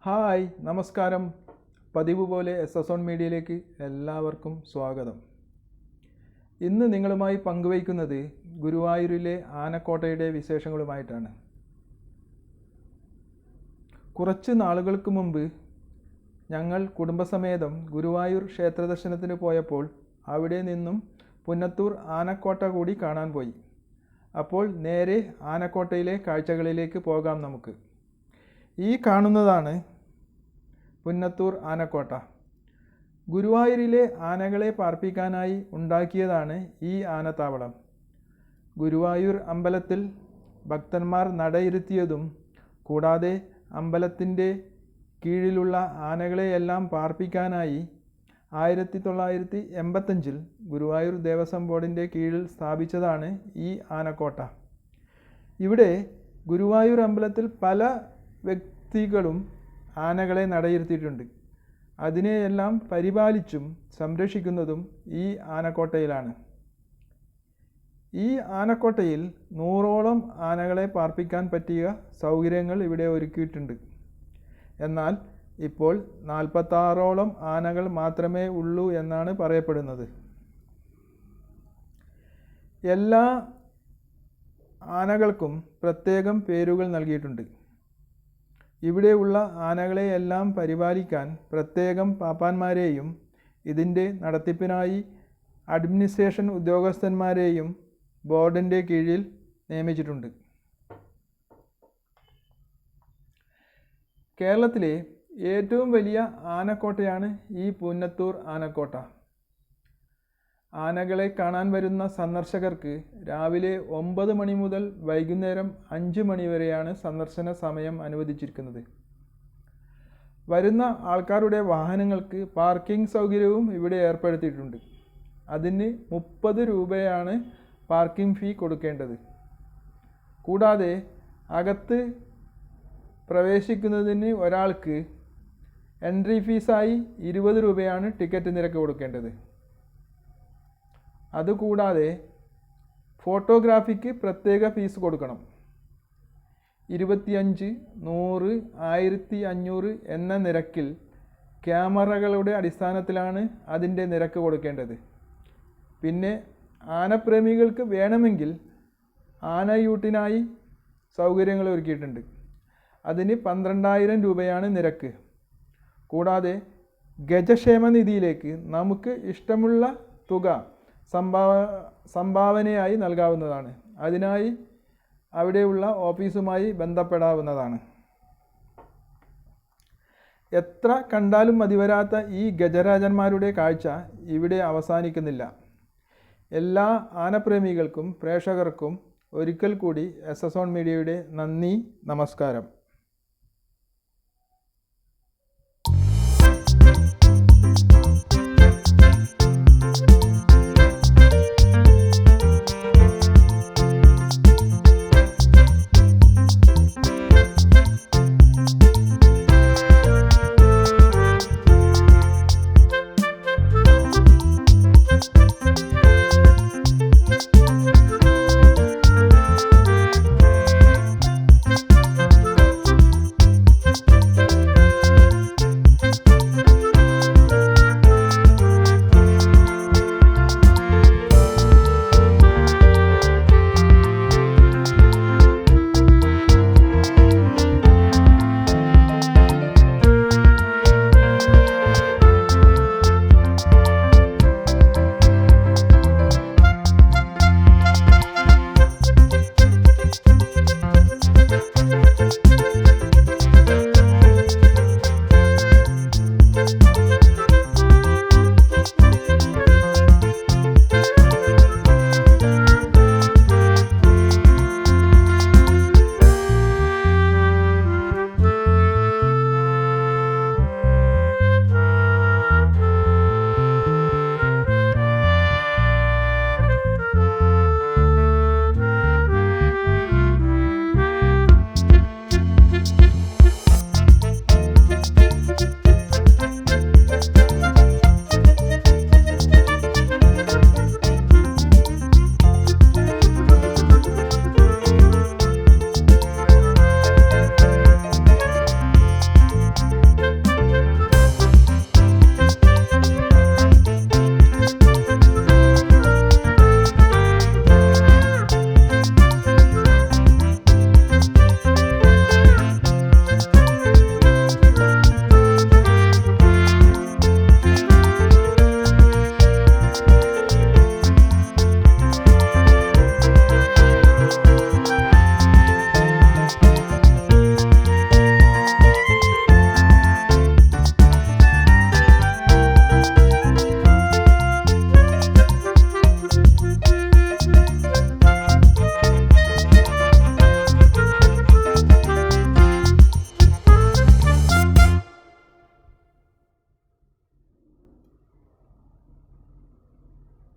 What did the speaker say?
Hi നമസ്കാരം. പതിവ് പോലെ SSON മീഡിയയിലേക്ക് എല്ലാവർക്കും സ്വാഗതം. ഇന്ന് നിങ്ങളുമായി പങ്കുവയ്ക്കുന്നത് ഗുരുവായൂരിലെ ആനക്കോട്ടയുടെ വിശേഷങ്ങളുമായിട്ടാണ്. കുറച്ച് നാളുകൾക്ക് മുമ്പ് ഞങ്ങൾ കുടുംബസമേതം ഗുരുവായൂർ ക്ഷേത്രദർശനത്തിന് പോയപ്പോൾ അവിടെ നിന്നും പുന്നത്തൂർ ആനക്കോട്ട കൂടി കാണാൻ പോയി. അപ്പോൾ നേരെ ആനക്കോട്ടയിലെ കാഴ്ചകളിലേക്ക് പോകാം നമുക്ക്. ഈ കാണുന്നതാണ് പുന്നത്തൂർ ആനക്കോട്ട. ഗുരുവായൂരിലെ ആനകളെ പാർപ്പിക്കാനായി ഉണ്ടാക്കിയതാണ് ഈ ആനത്താവളം. ഗുരുവായൂർ അമ്പലത്തിൽ ഭക്തന്മാർ നടയിരുത്തിയതും കൂടാതെ അമ്പലത്തിൻ്റെ കീഴിലുള്ള ആനകളെയെല്ലാം പാർപ്പിക്കാനായി 1985 ഗുരുവായൂർ ദേവസ്വം ബോർഡിൻ്റെ കീഴിൽ സ്ഥാപിച്ചതാണ് ഈ ആനക്കോട്ട. ഇവിടെ ഗുരുവായൂർ അമ്പലത്തിൽ പല വ്യക്തികളും ആനകളെ നടയിരുത്തിയിട്ടുണ്ട്. അതിനെയെല്ലാം പരിപാലിച്ചും സംരക്ഷിക്കുന്നതും ഈ ആനക്കോട്ടയിലാണ്. ഈ ആനക്കോട്ടയിൽ 100ഓളം ആനകളെ പാർപ്പിക്കാൻ പറ്റിയ സൗകര്യങ്ങൾ ഇവിടെ ഒരുക്കിയിട്ടുണ്ട്. എന്നാൽ ഇപ്പോൾ 46ഓളം ആനകൾ മാത്രമേ ഉള്ളൂ എന്നാണ് പറയപ്പെടുന്നത്. എല്ലാ ആനകൾക്കും പ്രത്യേകം പേരുകൾ നൽകിയിട്ടുണ്ട്. ഇവിടെയുള്ള ആനകളെയെല്ലാം പരിപാലിക്കാൻ പ്രത്യേകം പാപ്പാന്മാരെയും ഇതിൻ്റെ നടത്തിപ്പിനായി അഡ്മിനിസ്ട്രേഷൻ ഉദ്യോഗസ്ഥന്മാരെയും ബോർഡിൻ്റെ കീഴിൽ നിയമിച്ചിട്ടുണ്ട്. കേരളത്തിലെ ഏറ്റവും വലിയ ആനക്കോട്ടയാണ് ഈ പുന്നത്തൂർ ആനക്കോട്ട. ആനകളെ കാണാൻ വരുന്ന സന്ദർശകർക്ക് രാവിലെ 9 മണി മുതൽ വൈകുന്നേരം 5 മണി വരെയാണ് സന്ദർശന സമയം അനുവദിച്ചിരിക്കുന്നത്. വരുന്ന ആൾക്കാരുടെ വാഹനങ്ങൾക്ക് പാർക്കിംഗ് സൗകര്യവും ഇവിടെ ഏർപ്പെടുത്തിയിട്ടുണ്ട്. അതിന് 30 രൂപയാണ് പാർക്കിംഗ് ഫീ കൊടുക്കേണ്ടത്. കൂടാതെ അകത്ത് പ്രവേശിക്കുന്നതിന് ഒരാൾക്ക് എൻട്രി ഫീസായി 20 രൂപയാണ് ടിക്കറ്റ് നിരക്ക് കൊടുക്കേണ്ടത്. അതുകൂടാതെ ഫോട്ടോഗ്രാഫിക്ക് പ്രത്യേക ഫീസ് കൊടുക്കണം. 25, 100, 1500 എന്ന നിരക്കിൽ ക്യാമറകളുടെ അടിസ്ഥാനത്തിലാണ് അതിൻ്റെ നിരക്ക് കൊടുക്കേണ്ടത്. പിന്നെ ആനപ്രേമികൾക്ക് വേണമെങ്കിൽ ആനയൂട്ടിനായി സൗകര്യങ്ങൾ ഒരുക്കിയിട്ടുണ്ട്. അതിന് 12,000 രൂപയാണ് നിരക്ക്. കൂടാതെ ഗജക്ഷേമ നിധിയിലേക്ക് നമുക്ക് ഇഷ്ടമുള്ള തുക സംഭാവനയായി നൽകാവുന്നതാണ്. അതിനായി അവിടെയുള്ള ഓഫീസുമായി ബന്ധപ്പെടാവുന്നതാണ്. എത്ര കണ്ടാലും മതിവരാത്ത ഈ ഗജരാജന്മാരുടെ കാഴ്ച ഇവിടെ അവസാനിക്കുന്നില്ല. എല്ലാ ആനപ്രേമികൾക്കും പ്രേക്ഷകർക്കും ഒരിക്കൽ കൂടി SSON മീഡിയയുടെ നന്ദി, നമസ്കാരം.